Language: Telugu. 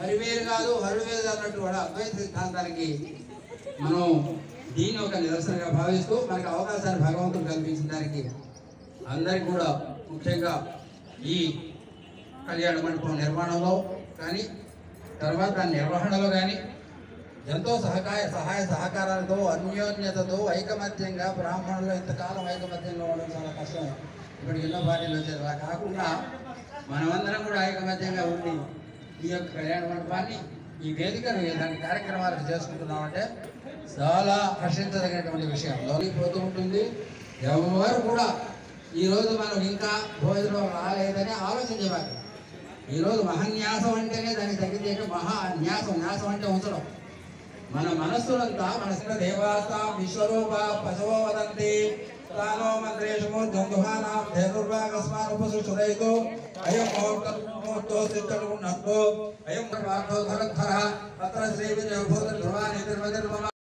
హరివేరు కాదు హరివేరు అన్నట్టు కూడా అద్వైత సిద్ధాంతానికి మనం దీన్ని ఒక నిదర్శనంగా భావిస్తూ మనకు అవకాశాన్ని భగవంతుడు కల్పించిన దానికి అందరికీ కూడా ముఖ్యంగా ఈ కళ్యాణ మండపం నిర్మాణంలో కానీ తర్వాత నిర్వహణలో కానీ ఎంతో సహాయ సహకారాలతో అన్యోన్యతతో ఐకమత్యంగా బ్రాహ్మణులు ఇంతకాలం ఐకమత్యంగా ఉండడం చాలా కష్టం. ఇప్పుడు ఎన్నో భార్యలు వచ్చారు. అలా కాకుండా మనమందరం కూడా ఐకమత్యంగా ఉండి ఈ యొక్క కళ్యాణ మండపాన్ని ఈ వేదికను ఇలాంటి కార్యక్రమాలకు చేసుకుంటున్నామంటే చాలా హర్షించదగినటువంటి విషయం. లోనిపోతూ ఉంటుంది. ఎవరు కూడా ఈరోజు మనం ఇంకా భోజనం రాలేదని ఆలోచించేవారు. ఈరోజు మహాన్యాసం అంటేనే దానికి తగ్గితే మహాన్యాసం, న్యాసం అంటే ఉంచడం. మన మనస్సులంతా మనసుల దేవాస విశ్వరూప పశవో వదంతి తానో మంత్రేషు దందుహానాం ధనుర్వాగస్మాన్ ఉపసురైతో అయం ముహూర్తో సిద్ధం నమ్మో అయం వాగ్ధర అత్ర శ్రీ విజయ భూత ధ్రువాని నిర్మమ